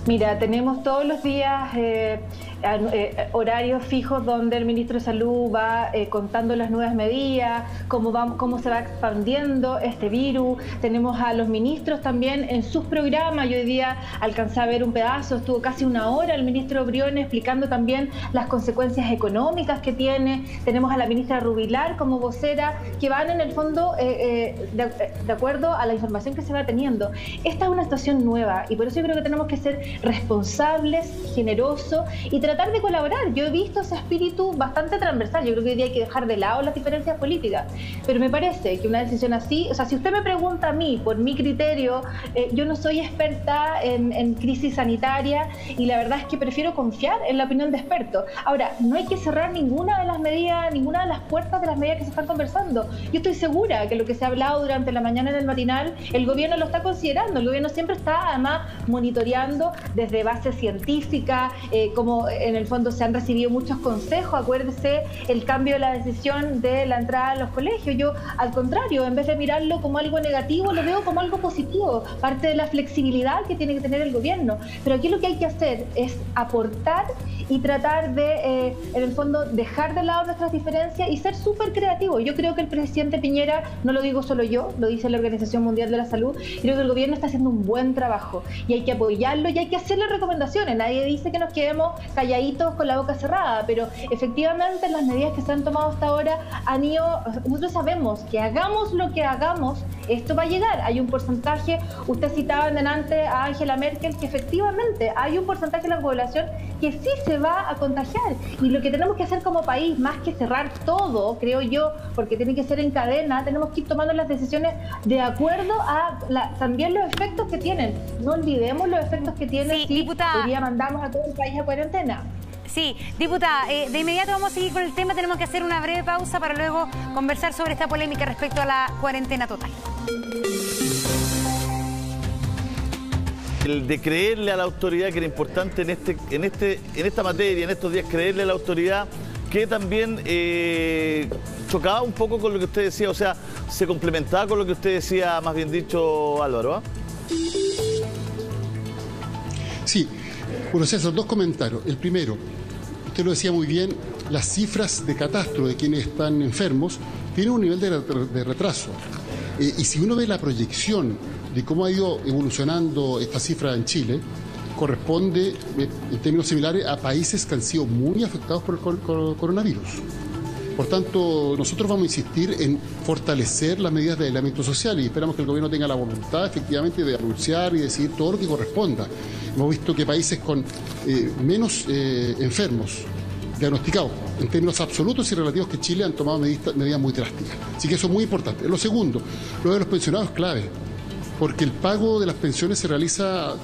Mira, tenemos todos los días horarios fijos donde el ministro de Salud va contando las nuevas medidas, cómo se va expandiendo este virus. Tenemos a los ministros también en sus programas. Yo hoy día alcancé a ver un pedazo, estuvo casi una hora el ministro Briones explicando también las consecuencias económicas que tiene. Tenemos a la ministra Rubilar como vocera, que van en el fondo de acuerdo a la información que se va teniendo. Esta es una situación nueva y por eso yo creo que tenemos que ser responsables, generosos y tratar de colaborar. Yo he visto ese espíritu bastante transversal. Yo creo que hoy día hay que dejar de lado las diferencias políticas, pero me parece que una decisión así, o sea, si usted me pregunta a mí, por mi criterio, yo no soy experta en crisis sanitaria y la verdad es que prefiero confiar en la opinión de expertos. Ahora, no hay que cerrar ninguna de las medidas, ninguna de las puertas de las medidas que se están conversando. Yo estoy segura que lo que se ha hablado durante la mañana en el matinal, el gobierno lo está considerando. El gobierno siempre está además monitoreando desde base científica, como en el fondo se han recibido muchos consejos. Acuérdese el cambio de la decisión de la entrada a los colegios. Yo, al contrario, en vez de mirarlo como algo negativo, lo veo como algo positivo, parte de la flexibilidad que tiene que tener el gobierno. Pero aquí lo que hay que hacer es aportar y tratar de, en el fondo, dejar de lado nuestras diferencias y ser súper creativos. Yo creo que el presidente Piñera, no lo digo solo yo, lo dice la Organización Mundial de la Salud, creo que el gobierno está haciendo un buen trabajo y hay que apoyarlo y hay que hacerle recomendaciones. Nadie dice que nos quedemos calladitos con la boca cerrada, pero efectivamente las medidas que se han tomado hasta ahora han ido, nosotros sabemos que hagamos lo que hagamos, esto va a llegar. Hay un porcentaje, usted citaba en delante a Angela Merkel, que efectivamente hay un porcentaje de la población que sí se va a contagiar, y lo que tenemos que hacer como país, más que cerrar todo, creo yo, porque tiene que ser en cadena, tenemos que ir tomando las decisiones de acuerdo a también los efectos que tienen. No olvidemos los efectos que tienen. Sí, diputada, hoy día mandamos a todo el país a cuarentena. Sí, diputada, de inmediato vamos a seguir con el tema. Tenemos que hacer una breve pausa para luego conversar sobre esta polémica respecto a la cuarentena total. El de creerle a la autoridad, que era importante en esta materia, en estos días, creerle a la autoridad, que también chocaba un poco con lo que usted decía, o sea, se complementaba con lo que usted decía, más bien dicho, Álvaro, ¿ah? Sí, bueno, César, dos comentarios. El primero, usted lo decía muy bien, las cifras de catastro de quienes están enfermos tienen un nivel de retraso. Y si uno ve la proyección de cómo ha ido evolucionando esta cifra en Chile corresponde, en términos similares, a países que han sido muy afectados por el coronavirus. Por tanto, nosotros vamos a insistir en fortalecer las medidas de aislamiento social y esperamos que el gobierno tenga la voluntad efectivamente de anunciar y decidir todo lo que corresponda. Hemos visto que países con menos enfermos diagnosticados en términos absolutos y relativos que Chile han tomado medidas muy drásticas. Así que eso es muy importante. Lo segundo, lo de los pensionados es clave, porque el pago de las pensiones se realiza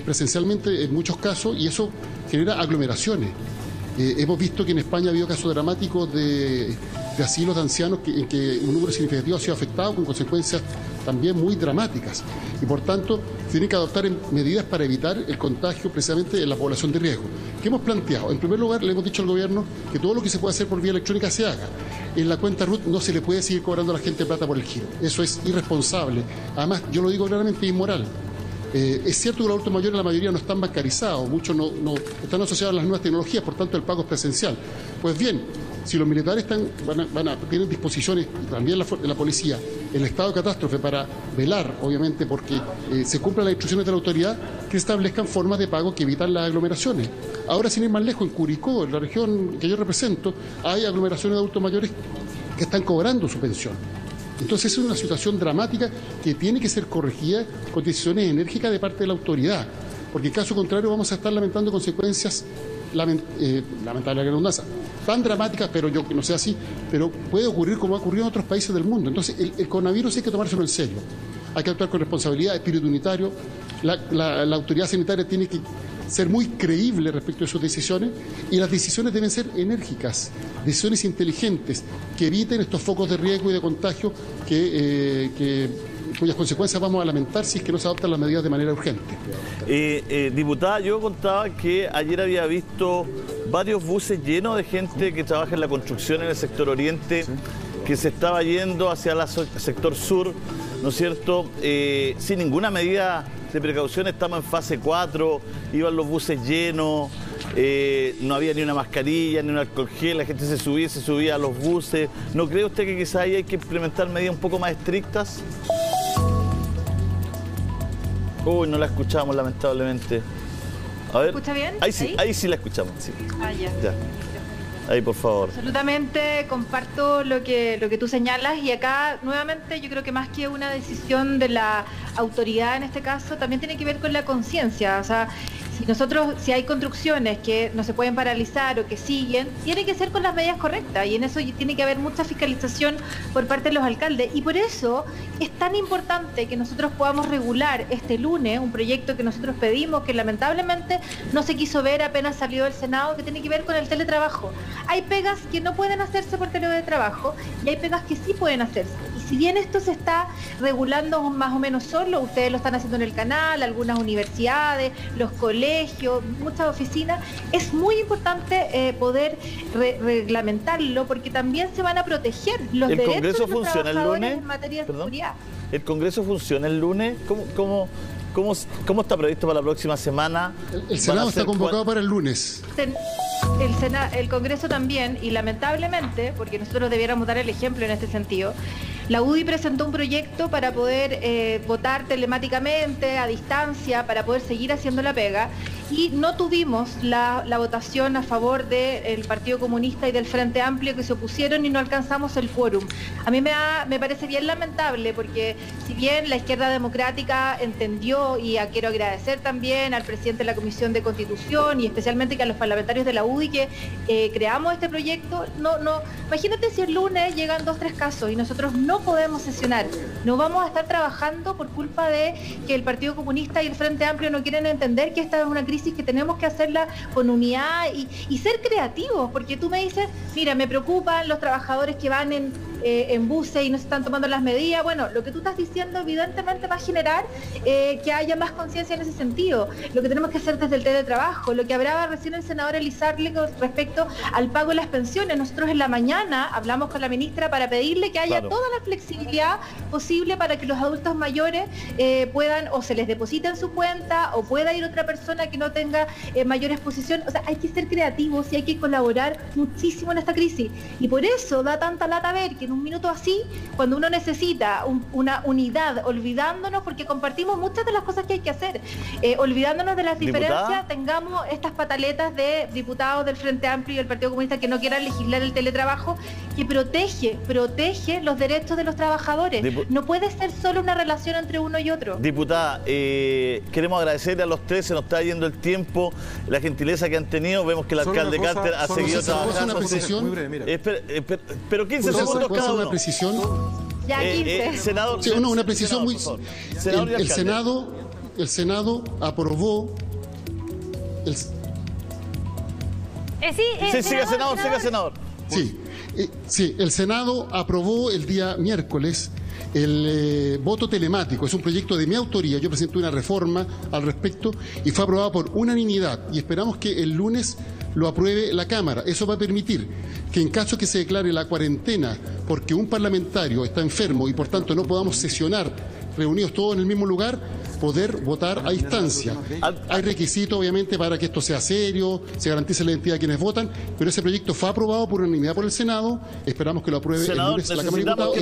presencialmente en muchos casos y eso genera aglomeraciones. Hemos visto que en España ha habido casos dramáticos de asilos de ancianos en que un número significativo ha sido afectado con consecuencias también muy dramáticas. Y por tanto, se tienen que adoptar medidas para evitar el contagio precisamente en la población de riesgo. ¿Qué hemos planteado? En primer lugar, le hemos dicho al gobierno que todo lo que se puede hacer por vía electrónica se haga. En la cuenta RUT no se le puede seguir cobrando a la gente plata por el giro. Eso es irresponsable. Además, yo lo digo claramente, inmoral. Es cierto que los adultos mayores, la mayoría no están bancarizados, muchos no están asociados a las nuevas tecnologías, por tanto el pago es presencial. Pues bien, si los militares tienen disposiciones, también la policía, el estado de catástrofe para velar, obviamente, porque se cumplan las instrucciones de la autoridad, que establezcan formas de pago que evitan las aglomeraciones. Ahora, sin ir más lejos, en Curicó, en la región que yo represento, hay aglomeraciones de adultos mayores que están cobrando su pensión. Entonces es una situación dramática que tiene que ser corregida con decisiones enérgicas de parte de la autoridad, porque en caso contrario vamos a estar lamentando consecuencias, lamentable la redundancia, tan dramáticas, pero yo que no sea así, pero puede ocurrir como ha ocurrido en otros países del mundo. Entonces el coronavirus hay que tomárselo en serio, hay que actuar con responsabilidad, espíritu unitario, la autoridad sanitaria tiene que ser muy creíble respecto de sus decisiones y las decisiones deben ser enérgicas, decisiones inteligentes que eviten estos focos de riesgo y de contagio cuyas consecuencias vamos a lamentar si es que no se adoptan las medidas de manera urgente. Diputada, yo contaba que ayer había visto varios buses llenos de gente que trabaja en la construcción en el sector oriente, que se estaba yendo hacia el sector sur, ¿no es cierto? Sin ninguna medida de precaución, estamos en fase 4, iban los buses llenos, no había ni una mascarilla, ni un alcohol gel, la gente se subía a los buses. ¿No cree usted que quizás ahí hay que implementar medidas un poco más estrictas? Uy, no la escuchamos lamentablemente. A ver. ¿Me escucha bien? Ahí sí la escuchamos. Sí. Ah, ya. Ahí, por favor. Absolutamente comparto lo que tú señalas y acá nuevamente yo creo que más que una decisión de la autoridad en este caso, también tiene que ver con la conciencia. O sea, si hay construcciones que no se pueden paralizar o que siguen, tiene que ser con las medidas correctas y en eso tiene que haber mucha fiscalización por parte de los alcaldes y por eso es tan importante que nosotros podamos regular este lunes un proyecto que nosotros pedimos, que lamentablemente no se quiso ver apenas salió del Senado, que tiene que ver con el teletrabajo. Hay pegas que no pueden hacerse por teletrabajo y hay pegas que sí pueden hacerse. Y si bien esto se está regulando más o menos solo, ustedes lo están haciendo en el canal, algunas universidades, los colegios, muchas oficinas, es muy importante poder reglamentarlo porque también se van a proteger los derechos de los trabajadores en materia de seguridad. ¿El Congreso funciona el lunes? ¿Cómo está previsto para la próxima semana? El Senado está convocado para el lunes. El Congreso también, y lamentablemente, porque nosotros debiéramos dar el ejemplo en este sentido, la UDI presentó un proyecto para poder votar telemáticamente, a distancia, para poder seguir haciendo la pega, y no tuvimos la votación a favor del Partido Comunista y del Frente Amplio, que se opusieron y no alcanzamos el quórum. A mí me parece bien lamentable, porque si bien la izquierda democrática entendió, y quiero agradecer también al presidente de la Comisión de Constitución y especialmente que a los parlamentarios de la UDI que creamos este proyecto, imagínate si el lunes llegan 2 o 3 casos y nosotros no podemos sesionar, no vamos a estar trabajando por culpa de que el Partido Comunista y el Frente Amplio no quieren entender que esta es una crisis que tenemos que hacerla con unidad y ser creativos, porque tú me dices, mira, me preocupan los trabajadores que van en buses y no se están tomando las medidas. Bueno, lo que tú estás diciendo evidentemente va a generar que haya más conciencia en ese sentido. Lo que tenemos que hacer desde el teletrabajo, lo que hablaba recién el senador Elizarle con respecto al pago de las pensiones. Nosotros en la mañana hablamos con la ministra para pedirle que haya toda la flexibilidad posible para que los adultos mayores puedan o se les deposite en su cuenta o pueda ir otra persona que no tenga mayor exposición. O sea, hay que ser creativos y hay que colaborar muchísimo en esta crisis. Y por eso da tanta lata ver que en un minuto así, cuando uno necesita una unidad, olvidándonos, porque compartimos muchas de las cosas que hay que hacer, olvidándonos de las diferencias, tengamos estas pataletas de diputados del Frente Amplio y del Partido Comunista que no quieran legislar el teletrabajo, que protege los derechos de los trabajadores. No puede ser solo una relación entre uno y otro. Diputada, queremos agradecerle a los tres, se nos está yendo el tiempo, la gentileza que han tenido. Vemos que el alcalde Carter ha seguido trabajando. Una precisión. Muy breve, mira. Pero 15 segundos cada uno. Una precisión. Ya 15. Senador, Sí, una precisión muy... Senador y El alcalde. Senado aprobó... Siga, senador. Sí, el Senado aprobó el día miércoles el voto telemático. Es un proyecto de mi autoría. Yo presenté una reforma al respecto y fue aprobado por unanimidad. Y esperamos que el lunes lo apruebe la Cámara. Eso va a permitir que en caso que se declare la cuarentena porque un parlamentario está enfermo y por tanto no podamos sesionar reunidos todos en el mismo lugar, poder votar a distancia. Hay requisitos, obviamente, para que esto sea serio, se garantice la identidad de quienes votan, pero ese proyecto fue aprobado por unanimidad por el Senado. Esperamos que lo apruebe el lunes la Cámara de Diputados.